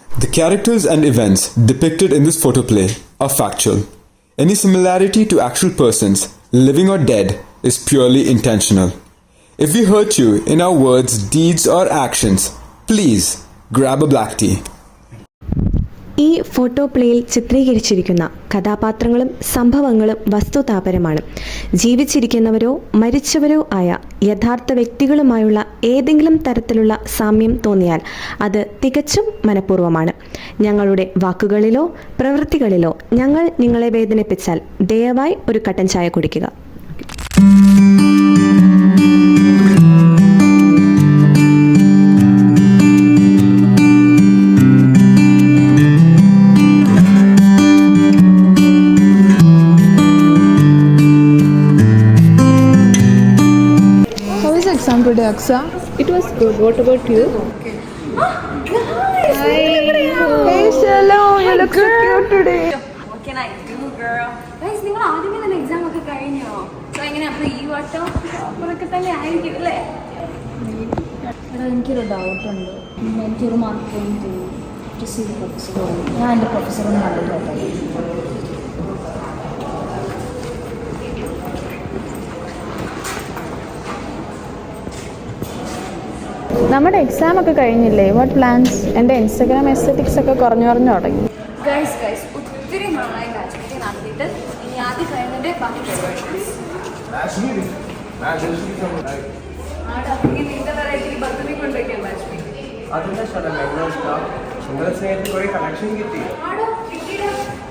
The characters and events depicted in this photoplay are factual. Any similarity to actual persons, living or dead, is purely intentional. If we hurt you in our words, deeds, or actions, please grab a black tea. ഈ photo പ്ലേയിൽ ചിത്രീകരിച്ചിരിക്കുന്ന കഥാപാത്രങ്ങളും സംഭവങ്ങളും വസ്തുതാപരമാണ്. ജീവിച്ചിരിക്കുന്നവരോ മരിച്ചവരോ ആയ യഥാർത്ഥ വ്യക്തികളുമായുള്ള ഏതെങ്കിലും തരത്തിലുള്ള സാമ്യം തോന്നിയാൽ അത് തികച്ചും മനഃപൂർവ്വമാണ്. ഞങ്ങളുടെ വാക്കുകളിലോ പ്രവൃത്തികളിലോ ഞങ്ങൾ നിങ്ങളെ വേദനിപ്പിച്ചാൽ ദയവായി ഒരു കട്ടൻ ചായ കുടിക്കുക. Exam today, Aksa? It was good. What about you? Okay. Guys! Hi! Hey, Shalom! You look so cute today. What can I do, girl? Guys, നിങ്ങൾ ആദ്യമേ തന്നെ എക്സാം ഒക്കെ കഴിഞ്ഞോ? സോ എങ്ങനെ അപ്പോൾ ഈ വട്ടം അപ്പുറമൊക്കെ തന്നെ ആയിരിക്കും അല്ലേ? എടാ എനിക്കൊരു ഡൗട്ടുണ്ട്. എനിക്കൊരു മാർക്ക് പോയിന്റ് പ്രൊഫസർ പറഞ്ഞു. ഞാൻ എൻ്റെ പ്രൊഫസറൊന്നും കണ്ടിട്ട് നമ്മുടെ എക്സാം ഒക്കെ കഴിഞ്ഞില്ലേ? What plans? എൻ്റെ ഇൻസ്റ്റാഗ്രാം എസ്തെറ്റിക്സ് ഒക്കെ കുറഞ്ഞു തുടങ്ങി. ഗൈസ് ഒത്തിരി നാളായി ബാച്ച് നടത്തിയിട്ട് ഇനി ആദ്യം കഴിഞ്ഞിട്ട് ബാക്കി പരിപാടി.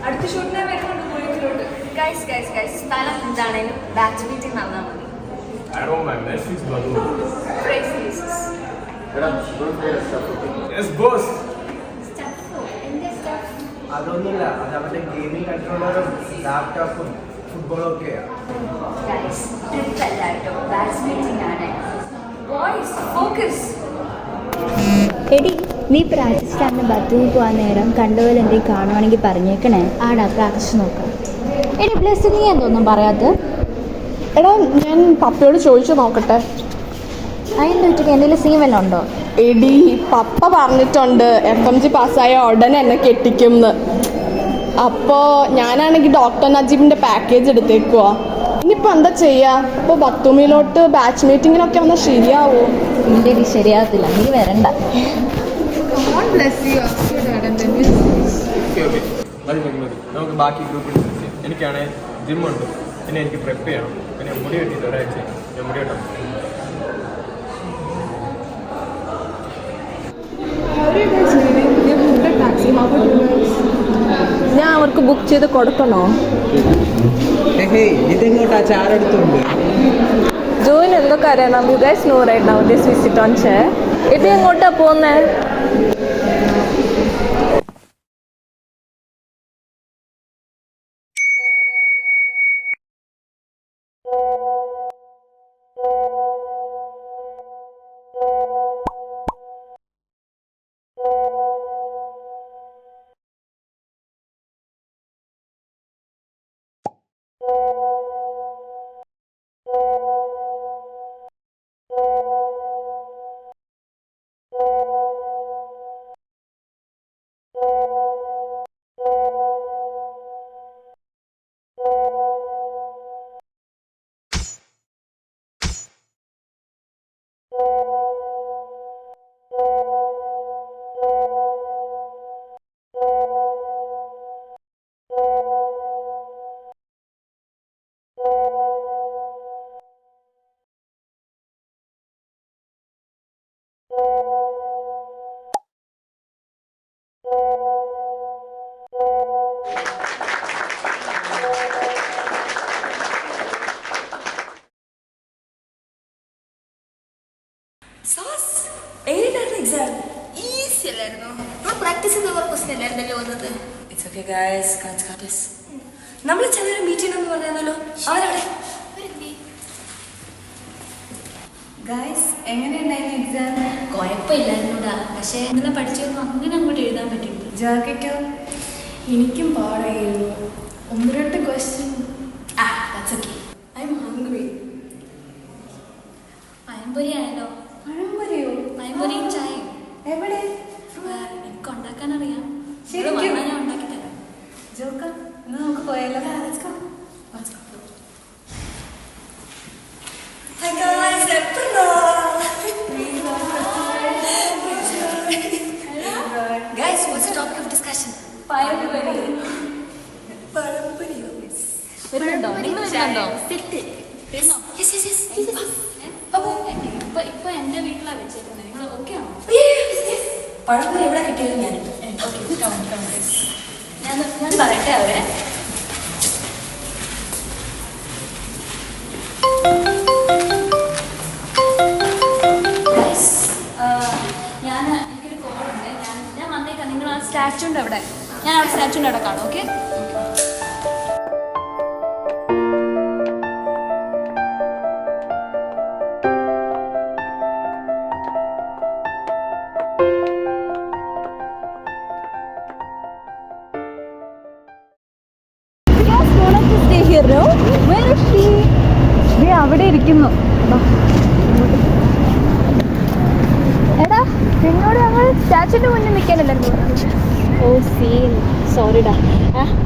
അടുത്ത ഷൂട്ടിനെ വരുന്നുണ്ട് കോഴിക്കോട്. ഗൈസ് സ്ഥലം എന്താണേലും ബാച്ച് മീറ്റിംഗ് നടന്നാൽ മതി. Yes, boss. അതൊന്നുമില്ല, അത് അവരുടെ ഗെയിമിംഗ് കൺട്രോളറും ലാപ്ടോപ്പും ഫുട്ബോളും ഒക്കെയാണ്. എടി നീ പ്രാക്ടീസ് സ്റ്റാൻഡിന് ബാത്റൂമിൽ പോകാൻ നേരം കണ്ടുപോലെ എന്തെങ്കിലും കാണുവാണെങ്കിൽ പറഞ്ഞേക്കണേ. ആടാ പ്രാക്ടീസ് നോക്കാം. എടി പ്ലസ് നീ എന്തോന്നും പറയാത്ത? എടാ ഞാൻ പപ്പയോട് ചോദിച്ചു നോക്കട്ടെ. അതിൻ്റെ വീട്ടിൽ എന്തെങ്കിലും സീൻ വല്ലതും ഉണ്ടോ? എടി പപ്പ പറഞ്ഞിട്ടുണ്ട് FMG പാസ്സായ ഉടനെ എന്നെ കെട്ടിക്കുമെന്ന്. അപ്പോൾ ഞാനാണെങ്കിൽ ഡോക്ടർ നജീബിൻ്റെ പാക്കേജ് എടുത്തേക്കുവാ. ഇനിയിപ്പോൾ എന്താ ചെയ്യുക? ഇപ്പോൾ ബത്തുമിലോട്ട് ബാച്ച് മീറ്റിങ്ങിനൊക്കെ വന്നാൽ ശരിയാവോ? നിൻ്റെ ഇത് ശരിയാകത്തില്ല, നീ വരണ്ട. നമുക്ക് ബാക്കി ഗ്രൂപ്പിൽ എനിക്കാണെങ്കിൽ ജിമ്മുണ്ട്, പിന്നെ എനിക്ക് പ്രെപ്പ് ചെയ്യണം, പിന്നെ മുടി കെട്ടിയിട്ട് ഒരാഴ്ച ഞാൻ മുടി കെട്ടാം. ഞാൻ അവർക്ക് ബുക്ക് ചെയ്ത് കൊടുക്കണോ? ഇതെങ്ങോട്ടാ ചാറെടുത്തുണ്ട്? ജോയിൻ എന്തൊക്കെ അറിയണം? You guys know right now this we sit on chair. ഇത് എങ്ങോട്ടാ പോകുന്നേ? എക്സാം ഈസി അല്ലായിരുന്നു. നമ്മൾ പ്രാക്ടീസ് ചെയ്ത കുറേ ക്വസ്റ്റ്യൻ അല്ലായിരുന്നല്ലോ വന്നത്. ഇറ്റ്സ് ഓക്കെ ഗൈസ്, നമ്മൾ ചിലർ മീറ്റ് ചെയ്യണമെന്ന് പറഞ്ഞല്ലോ. അവരവിടെ ഗൈസ് എങ്ങനെയുണ്ടായിരുന്നു എക്സാം? കുഴപ്പമില്ലായിരുന്നുടാ, പക്ഷേ ഇന്നലെ പഠിച്ചൊന്നും അങ്ങനെ അങ്ങോട്ട് എഴുതാൻ പറ്റില്ല. ജാക്കറ്റോ? എനിക്കും പാടായിരുന്നു. 1-2 question. that's okay. I'm hungry. പഴംപൊരി ആയാലോ? പഴംപൊരിയോ? പഴംപൊരിയും ചായയും എവിടെ? എനിക്ക് ഉണ്ടാക്കാൻ അറിയാം. ഞാൻ ഉണ്ടാക്കി തരാം. ജോക്ക, ഇന്ന് നമുക്ക് പോയാലോ? Hi guys, guys, what's the topic of discussion? പഴംപൊരിയോ? വരുന്നുണ്ടോ? നിങ്ങൾ വരുന്നുണ്ടോ? Yes, yes, yes. ഇപ്പൊ എന്റെ വീട്ടിലാണ് വെച്ചേക്കുന്നത്. നിങ്ങൾ ഓക്കെ ആണോ? പഴംപൊരി എവിടെ കിട്ടിയാലും ഞാൻ പറയട്ടെ അവരെ. എനിക്കൊരു കോളുണ്ട്. ഞാൻ വന്നേക്കാം. നിങ്ങൾ ആ സ്റ്റാച്ചുണ്ട് അവിടെ. ഞാൻ ആ സ്റ്റാച്ചുണ്ട് അവിടെ കാണും. ഓക്കെ. അവിടെ ഇരിക്കുന്നു. എടാ എന്നോട് ഞങ്ങൾ സ്റ്റാച്ചുവിന്റെ മുന്നിൽ നിൽക്കാനല്ലോ. ഓ സീൻ, സോറിടാ.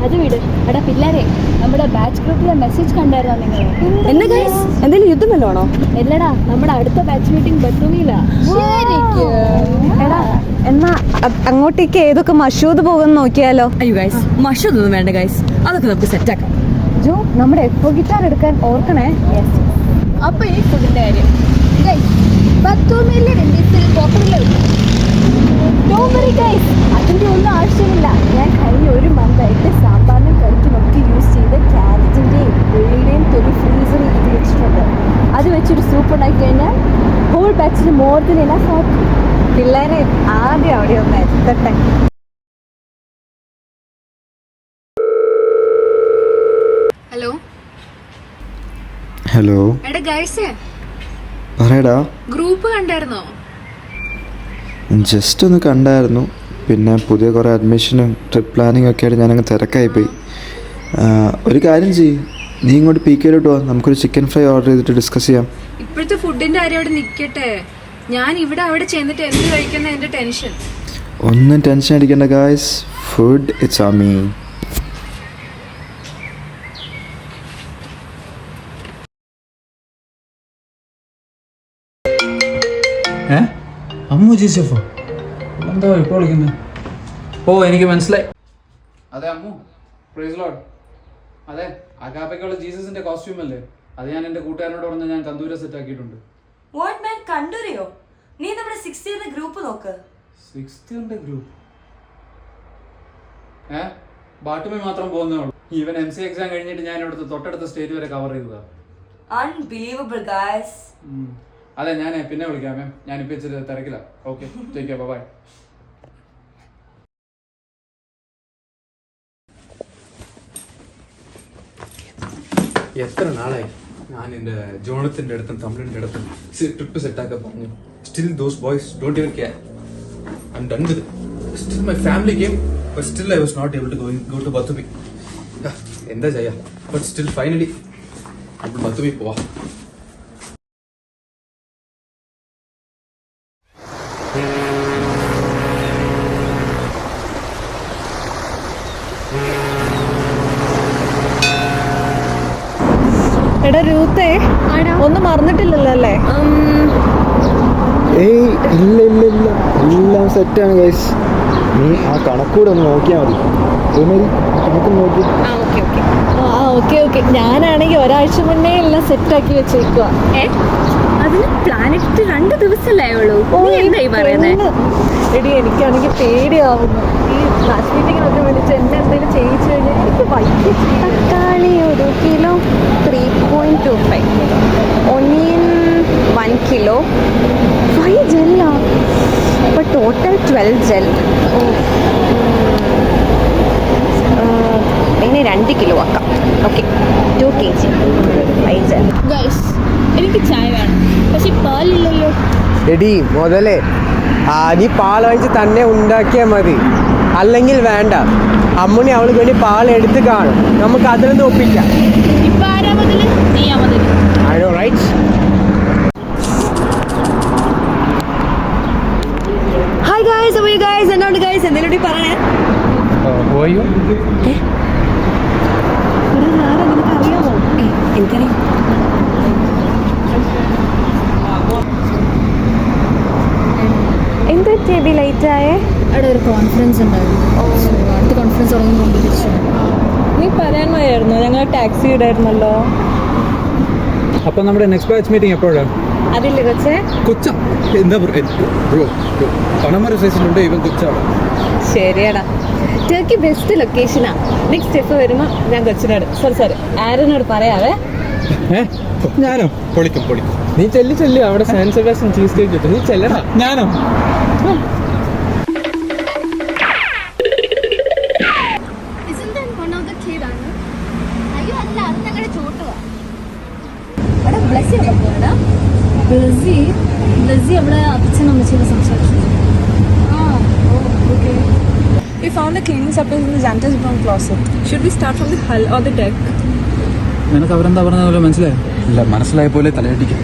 അത് വിട്. എടാ പിള്ളേരെ, നമ്മുടെ ബാച്ച് ഗ്രൂപ്പിലെ മെസ്സേജ് കണ്ടായിരുന്നോ നിങ്ങൾ? എന്താ ഗൈസ്, എന്തെങ്കിലും യുദ്ധം വല്ലതാണോ? എല്ലടാ, നമ്മുടെ അടുത്ത ബാച്ച് മീറ്റിംഗ് ബത്തൂമിയിലാ. എടാ എന്നാ അങ്ങോട്ടേക്ക് ഏതൊക്കെ മഷൂദ് പോകുന്ന നോക്കിയാലോ? അയ്യോ ഗൈസ്, മഷൂദൊന്നും വേണ്ട ഗൈസ്, അതൊക്കെ നമുക്ക് സെറ്റാക്കാം. ജോ, നമ്മുടെ എപ്പോ ഗിറ്റാർ എടുക്കാൻ ഓർക്കണേ. അപ്പൊ ഈ ഫുഡിന്റെ കാര്യം ബത്തൂമിയിലെ ഡെന്റിസ്റ്റിൽ പോക്കറിൽ അതിന്റെ ഒന്നും ആവശ്യമില്ല. ഞാൻ കഴിഞ്ഞ ഒരു മന്തായിട്ട് സാമ്പാറിനും കറിക്കുമൊക്കെ യൂസ് ചെയ്ത ക്യാരറ്റിന്റെയും ഉള്ളിയുടെയും തൊലി ഫ്രീസറിൽ ഇത് വെച്ചിട്ടുണ്ട്. അത് വെച്ചൊരു സൂപ്പ് ഉണ്ടാക്കി കഴിഞ്ഞാൽ ഹോൾ ബാച്ചിന് മോർ ദൻ എനഫ് ആവും. പിള്ളേരെ ആദ്യം അവിടെ ഒന്ന് എത്തട്ടെ. ഹലോ ഹലോ, എടാ ഗൈസേ, പറയടാ. ഗ്രൂപ്പ് കണ്ടായിരുന്നോ? ജസ്റ്റ് ഒന്ന് കണ്ടായിരുന്നു. പിന്നെ പുതിയ കുറേ അഡ്മിഷനും ട്രിപ്പ് പ്ലാനിങ് ഒക്കെ ആയിട്ട് ഞാനങ്ങ് തിരക്കായിപ്പോയി. ഒരു കാര്യം ചെയ്യും, നീ ഇങ്ങോട്ട് പി കെയിലോട്ട് പോവാം. നമുക്കൊരു ചിക്കൻ ഫ്രൈ ഓർഡർ ചെയ്തിട്ട് ഡിസ്കസ് ചെയ്യാം. ഇപ്പോഴത്തെ ഫുഡിന്റെ കാര്യം അവിടെ നിൽക്കട്ടെ. ഞാൻ അവിടെ ചെന്നിട്ട് എന്ത് കഴിക്കുന്ന എന്റെ ടെൻഷൻ. ഒന്നും ടെൻഷൻ അടിക്കണ്ട guys, food it's on me. Ammu ജിസഫോ എന്താ ഇപ്പോൾ വിളിക്കുന്നത്? ഓ എനിക്ക് മനസ്സിലായി. അതെ അമ്മു, പ്രൈസ് ലോർഡ്. അതെ, അഗാപ്പയ്ക്കുള്ള ജീസസിന്റെ കോസ്റ്റ്യൂം അല്ലേ, അത് ഞാൻ എൻ്റെ കൂട്ടുകാരനോട് പറഞ്ഞ് ഞാൻ തന്തൂര സെറ്റ് ആക്കിയിട്ടുണ്ട്. What man, കണ്ടുറിയോ? നീ നമ്മുടെ 60th ഗ്രൂപ്പ് നോക്ക്. 60th ഗ്രൂപ്പ് ബാട്ടുമേ മാത്രം പോകുന്നേ ഉള്ളൂ. ഈവൻ MC എക്സാം കഴിഞ്ഞിട്ട് ഞാൻ ഇവിടുത്തെ തൊട്ടടുത്ത സ്റ്റേറ്റ് വരെ കവർ ചെയ്തതാ. Unbelievable guys. അതെ, ഞാൻ പിന്നെ വിളിക്കാം മാം. ഞാനിപ്പോൾ ഇച്ചിരി തിരക്കില്ല. Okay, take care, bye. എത്ര നാളായി ഞാൻ എൻ്റെ ജോണത്തിൻ്റെ അടുത്തും തമിഴിൻ്റെ അടുത്തും ട്രിപ്പ് സെറ്റാക്കാൻ പറഞ്ഞു. Still those boys don't even care. I'm done with it. Still my family came, but still I was not able to go to Batumi. എന്താ ചെയ്യാ, ബട്ട് സ്റ്റിൽ ഫൈനലി നമ്മൾ ബത്തുമി പോവാം. എടാ രൂത്തേ, ഒന്നും മറന്നിട്ടില്ലല്ലോ അല്ലേ? ഏയ് ഇല്ല ഇല്ല ഇല്ല, എല്ലാം സെറ്റാണ് ഗൈസ്. നീ ആ കണക്കൂടെ ഒന്ന് നോക്കിയാൽ മതി. കണക്ക് നോക്കി. ഓക്കെ. ഞാനാണെങ്കിൽ ഒരാഴ്ച മുന്നേ എല്ലാം സെറ്റാക്കി വെച്ചേക്കുക. അതിന് പ്ലാനിട്ട് 2 ദിവസമല്ലേ ആയുള്ളൂ. എന്തായി പറയുന്നത്? എടി എനിക്കാണെങ്കിൽ പേടിയാവുന്നു. ഈ ക്ലാസ് മീറ്റിങ്ങിനൊക്കെ വിളിച്ച് എന്നെ എന്തെങ്കിലും ചെയ്യിച്ചു കഴിഞ്ഞാൽ എനിക്ക് വൈകി. തക്കാളി 1 കിലോ 3.25, ഒനിയൻ 1 കിലോ, 5 ജെല്ലാ, അപ്പോൾ ടോട്ടൽ 12 ജെൽ. പിന്നെ 2 കിലോ ആക്കാം. Okay, 2 kg 5 gel. ഗൈസ്, എനിക്ക് ചായ വേണം, പക്ഷെ പാലില്ലല്ലോ. എടി മുതലേ, നീ പാൽ വാങ്ങിച്ച് തന്നെ ഉണ്ടാക്കിയാൽ മതി, അല്ലെങ്കിൽ വേണ്ട. അമ്മുണി അവൾക്ക് വേണ്ടി പാൽ എടുത്ത് കാണും, നമുക്ക് അതിലൊന്ന് ഒപ്പിക്കാം. ഇപ്പൊ ആരാ മുതല്? നീയാ മുതല്. I know right. Hi guys, അപ്പോൾ ഗൈസ് എന്നോട് ഗൈസ് എന്തെങ്കിലും പറയണേ. പോയോ അറിയാമോ? എനിക്കറിയാം. എന്താ ചേബി ലേറ്റ് ആയേ? അവിടെ ഒരു കോൺഫറൻസ് ഉണ്ടായിരുന്നു. അടുത്ത കോൺഫറൻസ് തുടങ്ങുന്നുണ്ട്. നീ പറയാൻ മതിയായിരുന്നു, ഞങ്ങൾ ടാക്സി ഇടായിരുന്നല്ലോ. അപ്പോൾ നമ്മുടെ നെക്സ്റ്റ് ബാച്ച് മീറ്റിംഗ് എപ്പോഴാണ്? അതില്ലേ കൊച്ചേ? കൊച്ച എന്താ ബ്രോ പണമര സൈസിലുണ്ട് ഇവൻ കൊച്ചാണ്. ശരിയാടാ, ടർക്കി ബെസ്റ്റ് ലൊക്കേഷനാ. നെക്സ്റ്റ് സ്റ്റെപ്പ് വരുമ്പോൾ ഞാൻ കൊച്ചിനോട് സോറി ആരനോട് പറയാവേ. ഞാനോ? പൊളിക്കും. നീ ചെല്ലു അവിടെ സാൻ സെബാസ്റ്റ്യൻ ചീസ് കേക്ക് കിട്ടും. നീ ചെല്ലടാ. ഞാനോ? ബ്ലസ്സി അവിടെ അച്ഛനും അമ്മച്ചിയുടെ സംസാരിച്ചു. We found the cleaning supplies in the janitor's brown closet. Should we start from the hull or the deck? നിനക്ക് അവരെന്താ പറഞ്ഞത് മനസ്സിലായോ? ഇല്ല, മനസ്സിലായ പോലെ തലയടിക്കും.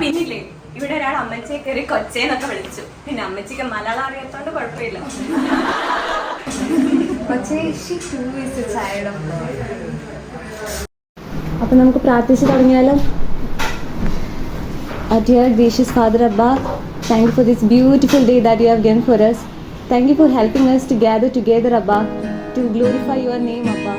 പിന്നില്ലേ ഇവിടെ ഒരാൾ അമ്മച്ചിയെ കയറി കൊച്ചേന്നൊക്കെ വിളിച്ചു. പിന്നെ അമ്മച്ചിക്ക് മലയാളം അറിയാത്തോണ്ട് കുഴപ്പമില്ല. അപ്പൊ നമുക്ക് പ്രാർത്ഥിച്ചു തുടങ്ങിയാലോ? Dear gracious Father Abba, thank you for this beautiful day that you have given for us. Thank you for helping us to gather together, Abba, to glorify your name, Abba.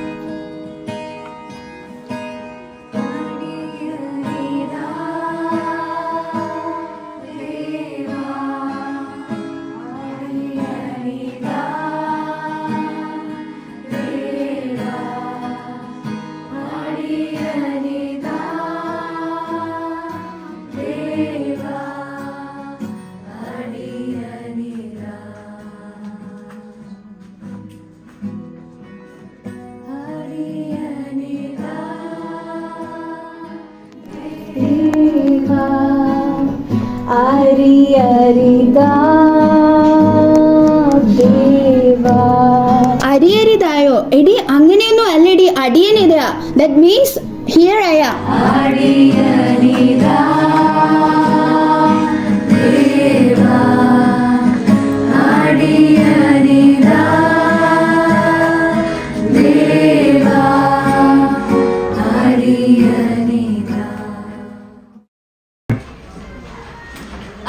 അരിയരിതായോ? എടി അങ്ങനെയൊന്നും അല്ലടി, അടിയനിതാ. That means here I am.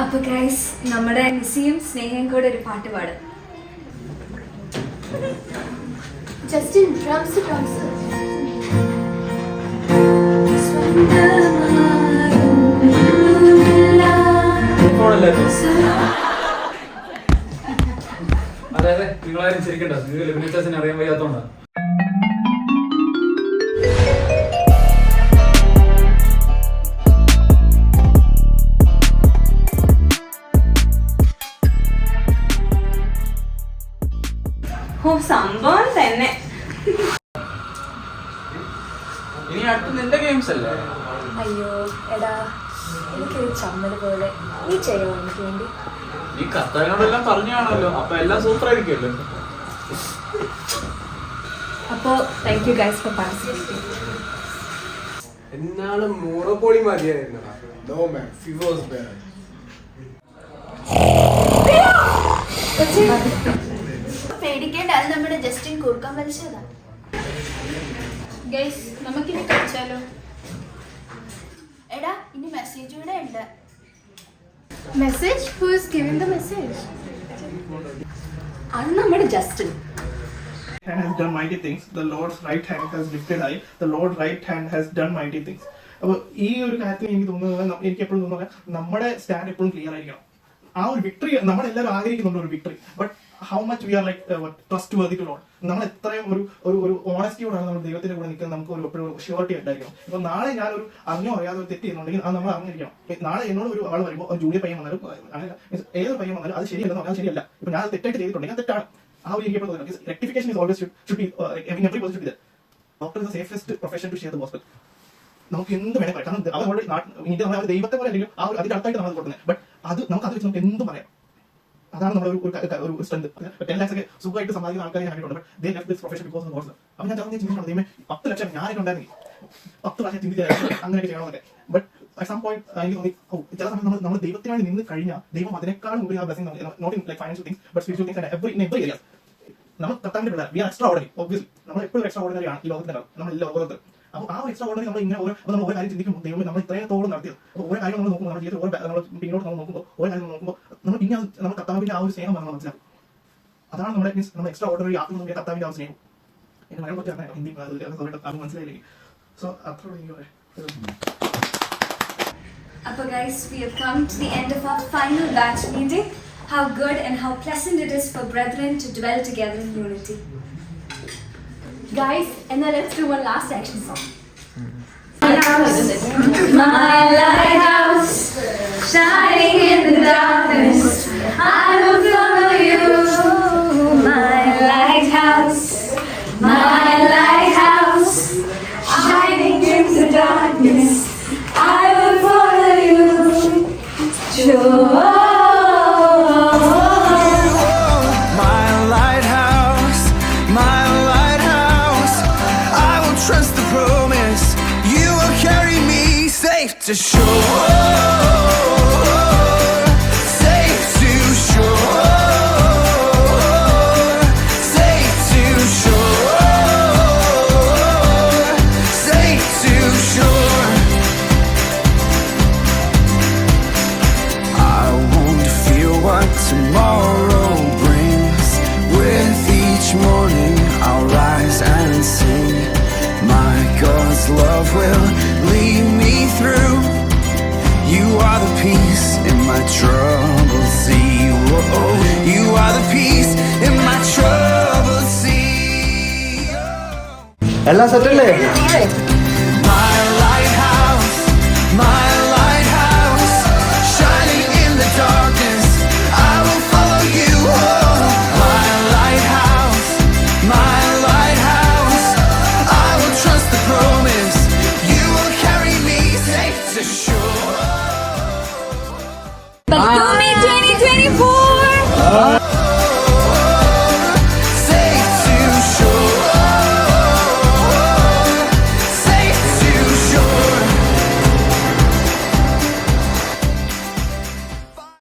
അപ്പൊ guys, നമ്മുടെ നിസിയും സ്നേഹയും കൂടെ ഒരു പാട്ട് പാടും. ജസ്റ്റിൻ ഡ്രംസ് അതെ, നിങ്ങളാരും ചിരിക്കണ്ട. നിങ്ങൾ ലിമിറ്റേഴ്സിനെ അറിയാൻ വയ്യാത്തോണ്ടാണ്. സംഭവം തന്നെ. ഇനി അടുത്ത് നിന്റെ ഗെയിംസ് അല്ലേ? അയ്യോ എടാ, എനിക്കൊരു ചമ്മൽ പോലെ. നീ ചെയ്യോ എനിക്ക് വേണ്ടി? നീ കർത്താവിനോടെല്ലാം പറഞ്ഞു കാണുമല്ലോ, അപ്പൊ എല്ലാം സൂപ്പർ ആയിരിക്കുമല്ലോ. അപ്പോ thank you guys for participating. എന്നാലും മോണോപോളി മതിയായിരുന്നു. No man, fever was bad. പേടിക്കേണ്ട, അത് നമ്മുടെ ജസ്റ്റിൻ കൂർക്കം വലിച്ചതാ. ഗൈസ്, നമുക്കിനി കളിച്ചാലോ? എടാ, ഇനി മെസ്സേജ് കൂടെ ഉണ്ട്. Message? Who is giving the message? അത് നമ്മുടെ Justin. hand has done mighty things. The Lord's right hand has lifted high. The Lord's right hand has done mighty things. അപ്പോൾ ഈ ഒരു കാര്യത്തിൽ എനിക്ക് തോന്നുന്നത്, എനിക്ക് എപ്പോഴും തോന്നുന്നത് നമ്മുടെ സ്റ്റാൻഡ് എപ്പോഴും ക്ലിയർ ആയിരിക്കണം. ആ ഒരു വിക്ടറി നമ്മളെല്ലാവരും ആഗ്രഹിക്കുന്നുണ്ട്, ഒരു victory. But how much we are like trustworthy to Lord. നമ്മൾ എത്രയും ഒരു ഓണസ്റ്റിയോടാണ് നമ്മൾ ദൈവത്തിന്റെ കൂടെ നിൽക്കുന്നത്. നമുക്ക് ഒരു ഷ്യൂരിറ്റി ഉണ്ടായിരിക്കണം. ഇപ്പൊ നാളെ ഞാനൊരു അറിഞ്ഞോ അറിയാതെ ഒരു തെറ്റ് ചെയ്യുന്നുണ്ടെങ്കിൽ അത് നമ്മൾ അറിഞ്ഞിരിക്കണം. നാളെ എന്നോട് ഒരു ആൾ വരുമ്പോൾ ജൂനിയർ പയ്യൻ വന്നാലും ഏതൊരു പയ്യൻ വന്നാലും അത് ശരിയല്ലെന്ന് പറഞ്ഞാൽ ശരിയല്ല. ഇപ്പൊ ഞാൻ തെറ്റായിട്ട് ചെയ്തിട്ടുണ്ടെങ്കിൽ അത് തെറ്റാണ്. ആ ഒരു എനിക്ക് എപ്പോഴും തോന്നുന്നത് rectification is always should be in every possible. Doctor is the safest profession to share the gospel. നമുക്ക് എന്ത് വേണേ പറയാം. കാരണം അവർ ഇന്ത്യ നമ്മൾ ദൈവത്തെ പോലെ അല്ലെങ്കിൽ ആ ഒരു അതിന്റെ അടുത്തായിട്ട് നമ്മൾ കൊടുക്കുന്നത്. ബട്ട് അത് നമുക്ക് അത് വെച്ച് നമുക്ക് എന്തും പറയാം. അതാണ് നമ്മുടെ ഒരു സ്ട്രെങ്ത്. 10 lakhs ഒക്കെ സുഖമായിട്ട് സമ്പാദിക്കുന്ന ആൾക്കാരെ കണ്ടിട്ടുണ്ട്. But they left this profession because of gospel. അപ്പോൾ ഞാൻ ചിന്തിച്ചിട്ടുണ്ട്, ദൈവമേ 10 ലക്ഷം ഞാനൊക്കെ ഉണ്ടായിരുന്നെങ്കിൽ 10 പ്രാവശ്യം ചിന്തിച്ചാൽ അങ്ങനെയൊക്കെ ചെയ്യണമെന്നൊക്കെ. ബട്ട് അറ്റ് സം പോയിന്റ് എനിക്ക് തോന്നി, ചില സമയത്ത് നമ്മൾ ദൈവത്തിനായി നിന്ന് കഴിഞ്ഞാൽ ദൈവം അതിനേക്കാളും ഉപരി ആ blessing, not in like financial things but spiritual things and in every area. നമ്മൾ കർത്താവിന്റെ പിള്ളേർ, we are extraordinary. Obviously നമ്മൾ എപ്പോഴും എക്സ്ട്രാ ഓർഡിനറി ആണ് ഈ ലോകത്തിലുണ്ടാവും. നമ്മൾ എല്ലാ ഓരോരുത്തരും. അപ്പോൾ ആ എക്സ്ട്രാ ഓർഡിനറി നമ്മൾ ഇങ്ങനെ നമ്മൾ ഓരോ കാര്യം ചിന്തിക്കുമ്പോൾ ദൈവം നമ്മൾ ഇത്രത്തോളം നടത്തിയത്. അപ്പോൾ ഓരോ കാര്യം നമ്മൾ നോക്കുമ്പോൾ നമ്മുടെ ജീവിതത്തിൽ നമ്മൾ പിന്നോട്ട് നമ്മൾ നോക്കുമ്പോൾ ഓരോ കാര്യം നോക്കുമ്പോൾ നമ്മൾ പിന്നെ നമ്മൾ കർത്താവിന്റെ ആ ഒരു സ്നേഹം നമ്മൾ മനസ്സിലാക്കും. അതാണ് നമ്മുടെ മീൻസ് നമ്മൾ എക്സ്ട്രാ ഓർഡിനറി ആക്കുന്ന കർത്താവിന്റെ ആ ഒരു സ്നേഹം. എന്നെ മലയാളം പറ്റി ഹിന്ദി അത് മനസ്സിലായില്ലേ. സോ അത്രയോടെ എനിക്ക് പറയാം. Upper guys, we have come to the end of our final batch meeting. How good and how pleasant it is for brethren to dwell together in unity. Guys, and then let's do one last action song. My lighthouse, shining in the darkness, I will follow you. My lighthouse, shining in the darkness, I will follow you. Sure. To shore, safe to shore, safe to shore, safe to shore. I won't fear what tomorrow brings. With each morning I'll rise and sing. My God's love will lead me through. You are the peace in my troubled sea. Whoa, you are the peace in my troubled sea. എല്ലാം സെറ്റല്ലേ? My lighthouse, shining in the darkness, I will follow you. Oh, my lighthouse, I will trust the promise. You will carry me safe to shore. But 2024.